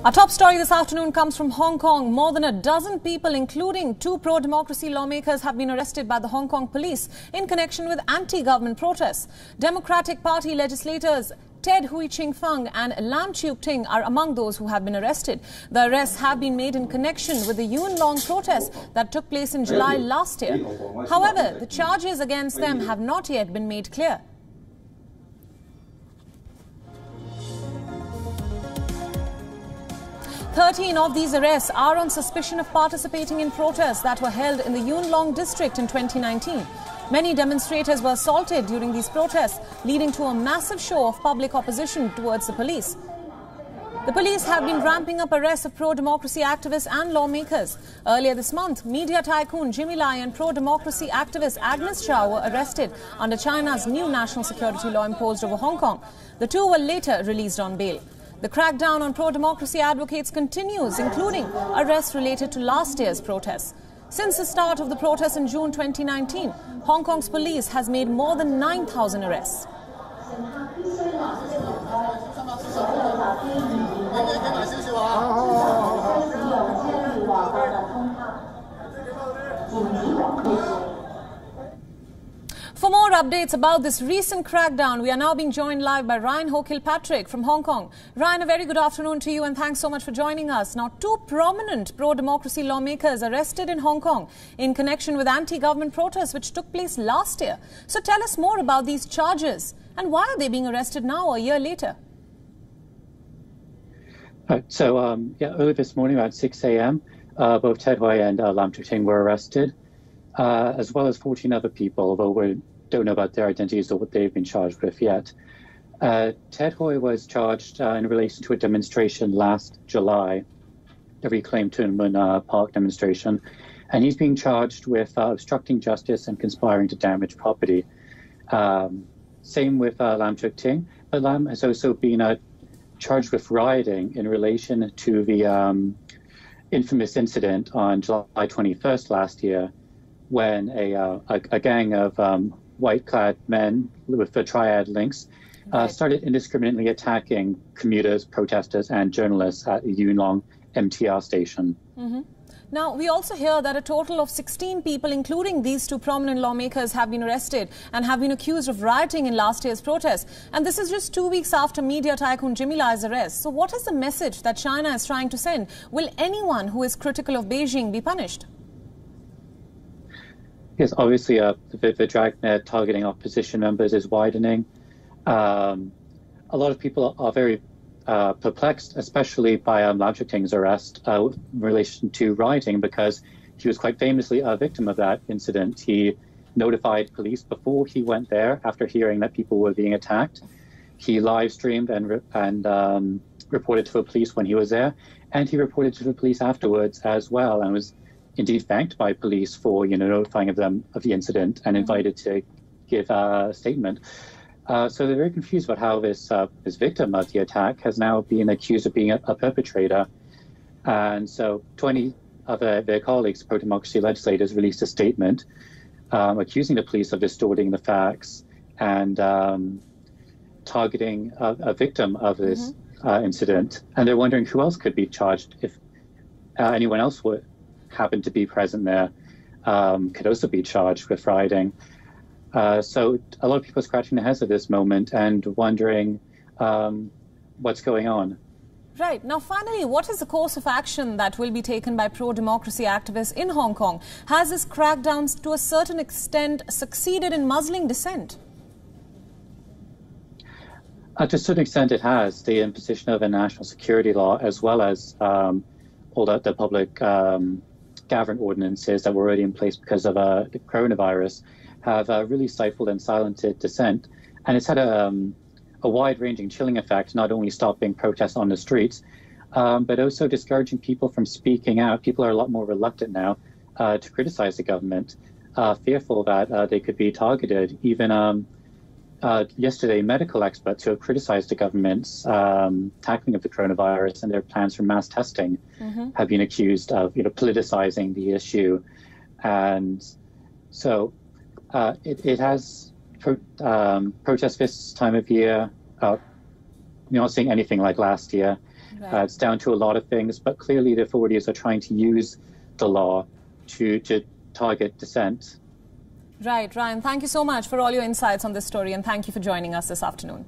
Our top story this afternoon comes from Hong Kong. More than a dozen people, including two pro-democracy lawmakers, have been arrested by the Hong Kong police in connection with anti-government protests. Democratic Party legislators Ted Hui Ching-fang and Lam Cheuk-ting are among those who have been arrested. The arrests have been made in connection with the Yuen Long protests that took place in July last year. However, the charges against them have not yet been made clear. Thirteen of these arrests are on suspicion of participating in protests that were held in the Yuen Long district in 2019. Many demonstrators were assaulted during these protests, leading to a massive show of public opposition towards the police. The police have been ramping up arrests of pro-democracy activists and lawmakers. Earlier this month, media tycoon Jimmy Lai and pro-democracy activist Agnes Chow were arrested under China's new national security law imposed over Hong Kong. The two were later released on bail. The crackdown on pro-democracy advocates continues, including arrests related to last year's protests. Since the start of the protests in June 2019, Hong Kong's police has made more than 9,000 arrests. For more updates about this recent crackdown, we are now being joined live by Ryan Ho-Kilpatrick from Hong Kong. Ryan, a very good afternoon to you and thanks so much for joining us. Now, two prominent pro-democracy lawmakers arrested in Hong Kong in connection with anti-government protests which took place last year. So tell us more about these charges and why are they being arrested now, a year later? Early this morning around 6 a.m., both Ted Hui and Lam Cheuk-ting were arrested, as well as 14 other people, although we don't know about their identities or what they've been charged with yet. Ted Hui was charged in relation to a demonstration last July, the Reclaim Toonmen Park demonstration, and he's being charged with obstructing justice and conspiring to damage property. Same with Lam Cheuk-ting, but Lam has also been charged with rioting in relation to the infamous incident on July 21st last year, when a gang of white-clad men with the triad links started indiscriminately attacking commuters, protesters, and journalists at the Yuen Long MTR station. Now, we also hear that a total of 16 people, including these two prominent lawmakers, have been arrested and have been accused of rioting in last year's protests. And this is just 2 weeks after media tycoon Jimmy Lai's arrest. So what is the message that China is trying to send? Will anyone who is critical of Beijing be punished? Yes, obviously the dragnet targeting opposition members is widening. A lot of people are very perplexed, especially by Lam Cheuk-ting's arrest in relation to rioting, because he was quite famously a victim of that incident. He notified police before he went there after hearing that people were being attacked. He live streamed and reported to the police when he was there, and he reported to the police afterwards as well, and was indeed thanked by police for notifying them of the incident and invited to give a statement. So they're very confused about how this victim of the attack has now been accused of being a perpetrator. And so 20 of their colleagues, pro-democracy legislators, released a statement accusing the police of distorting the facts and targeting a victim of this incident. And they're wondering who else could be charged if anyone else would happen to be present there, could also be charged with rioting. So a lot of people are scratching their heads at this moment and wondering what's going on. Right. Now, finally, what is the course of action that will be taken by pro-democracy activists in Hong Kong? Has this crackdown to a certain extent succeeded in muzzling dissent? To a certain extent it has. The imposition of a national security law, as well as all the public gathering ordinances that were already in place because of the coronavirus, have really stifled and silenced dissent. And it's had a wide-ranging chilling effect, not only stopping protests on the streets, but also discouraging people from speaking out. People are a lot more reluctant now to criticize the government, fearful that they could be targeted. Even yesterday, medical experts who have criticized the government's tackling of the coronavirus and their plans for mass testing have been accused of politicizing the issue. And so it has protests this time of year. You're not seeing anything like last year. Right. It's down to a lot of things, but clearly the authorities are trying to use the law to target dissent. Right, Ryan, thank you so much for all your insights on this story, and thank you for joining us this afternoon.